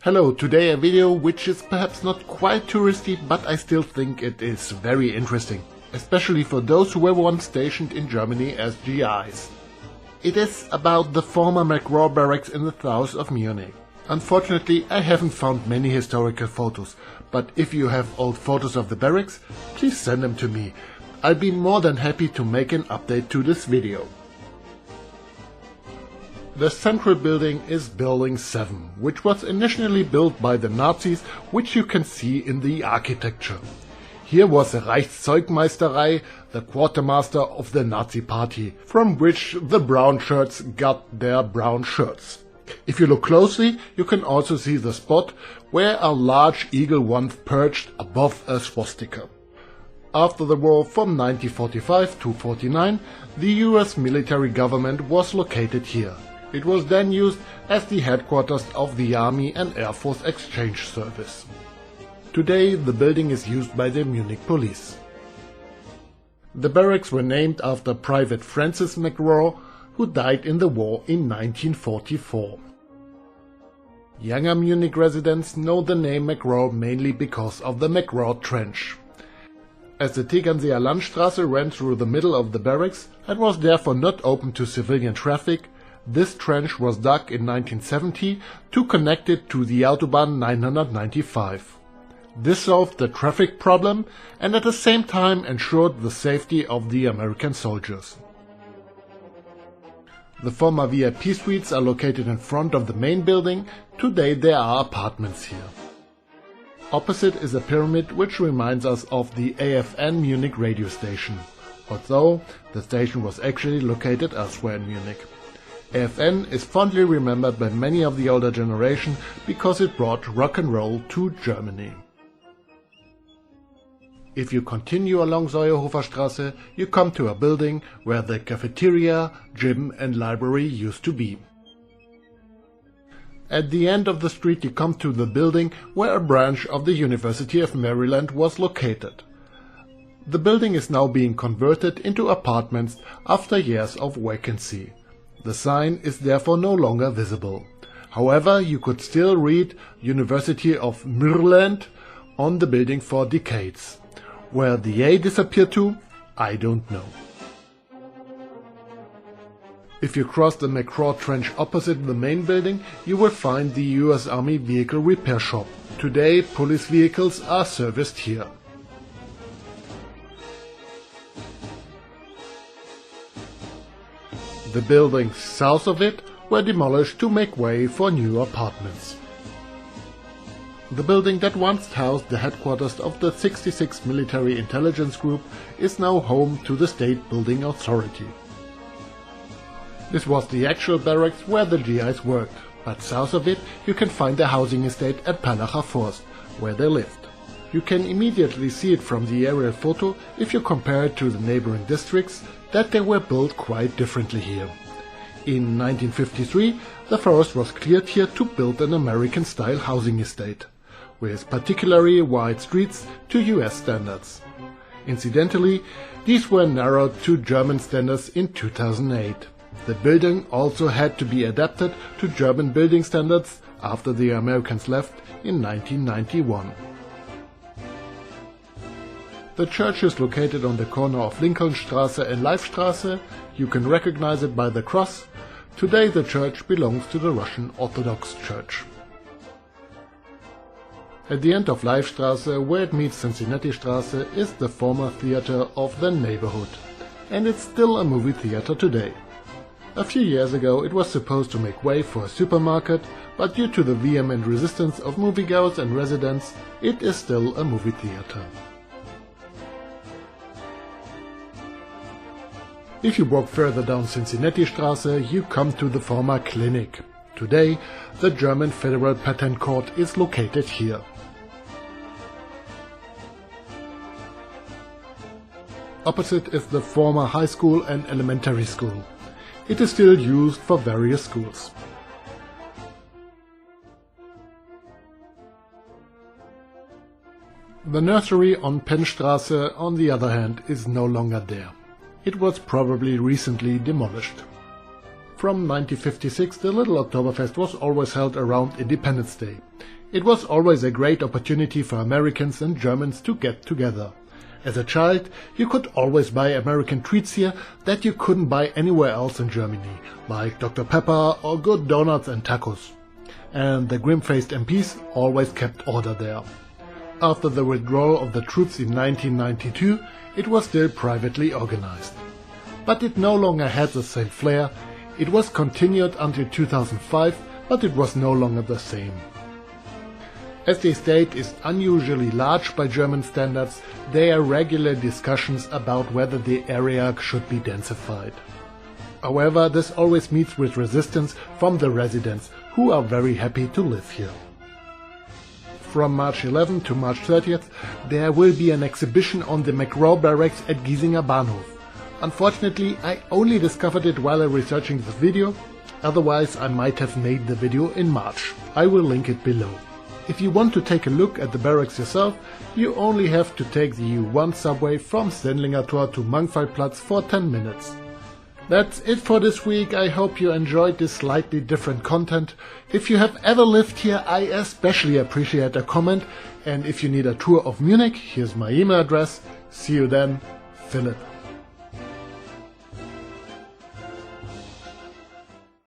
Hello, today a video which is perhaps not quite touristy, but I still think it is very interesting, especially for those who were once stationed in Germany as GIs. It is about the former McGraw Barracks in the south of Munich. Unfortunately, I haven't found many historical photos, but if you have old photos of the barracks, please send them to me. I'll be more than happy to make an update to this video. The central building is Building 7, which was initially built by the Nazis, which you can see in the architecture. Here was the Reichszeugmeisterei, the quartermaster of the Nazi party, from which the brown shirts got their brown shirts. If you look closely, you can also see the spot where a large eagle once perched above a swastika. After the war from 1945 to 1949, the US military government was located here. It was then used as the headquarters of the Army and Air Force Exchange Service. Today the building is used by the Munich police. The barracks were named after Private Francis McGraw, who died in the war in 1944. Younger Munich residents know the name McGraw mainly because of the McGraw Trench. As the Tegernseer Landstraße ran through the middle of the barracks and was therefore not open to civilian traffic, this trench was dug in 1970 to connect it to the Autobahn 995. This solved the traffic problem and at the same time ensured the safety of the American soldiers. The former VIP suites are located in front of the main building. Today there are apartments here. Opposite is a pyramid which reminds us of the AFN Munich radio station, although the station was actually located elsewhere in Munich. AFN is fondly remembered by many of the older generation because it brought rock and roll to Germany. If you continue along Seuerhofer Straße, you come to a building where the cafeteria, gym and library used to be. At the end of the street you come to the building where a branch of the University of Maryland was located. The building is now being converted into apartments after years of vacancy. The sign is therefore no longer visible. However, you could still read University of Maryland on the building for decades. Where the A disappeared to, I don't know. If you cross the McGraw Trench opposite the main building, you will find the US Army Vehicle Repair Shop. Today, police vehicles are serviced here. The buildings south of it were demolished to make way for new apartments. The building that once housed the headquarters of the 66th Military Intelligence Group is now home to the State Building Authority. This was the actual barracks where the GIs worked, but south of it you can find the housing estate at Perlacher Forst, where they lived. You can immediately see it from the aerial photo if you compare it to the neighboring districts that they were built quite differently here. In 1953 the forest was cleared here to build an American-style housing estate, with particularly wide streets to US standards. Incidentally, these were narrowed to German standards in 2008. The building also had to be adapted to German building standards after the Americans left in 1991. The church is located on the corner of Lincolnstraße and Leifstraße. You can recognize it by the cross. Today the church belongs to the Russian Orthodox Church. At the end of Leifstraße, where it meets Cincinnati Straße, is the former theater of the neighborhood, and it's still a movie theater today. A few years ago it was supposed to make way for a supermarket, but due to the vehement resistance of moviegoers and residents, it is still a movie theater. If you walk further down Cincinnati Straße, you come to the former clinic. Today, the German Federal Patent Court is located here. Opposite is the former high school and elementary school. It is still used for various schools. The nursery on Pennstraße, on the other hand, is no longer there. It was probably recently demolished. From 1956 the little Oktoberfest was always held around Independence Day. It was always a great opportunity for Americans and Germans to get together. As a child, you could always buy American treats here that you couldn't buy anywhere else in Germany, like Dr. Pepper or good donuts and tacos. And the grim-faced MPs always kept order there. After the withdrawal of the troops in 1992, it was still privately organized. But it no longer had the same flair. It was continued until 2005, but it was no longer the same. As the estate is unusually large by German standards, there are regular discussions about whether the area should be densified. However, this always meets with resistance from the residents, who are very happy to live here. From March 11 to March 30th, there will be an exhibition on the McGraw Barracks at Giesinger Bahnhof. Unfortunately, I only discovered it while researching this video, otherwise I might have made the video in March. I will link it below. If you want to take a look at the barracks yourself, you only have to take the U1 subway from Sendlinger Tor to Mangfallplatz for 10 minutes. That's it for this week. I hope you enjoyed this slightly different content. If you have ever lived here, I especially appreciate a comment, and if you need a tour of Munich, here's my email address. See you then, Philip.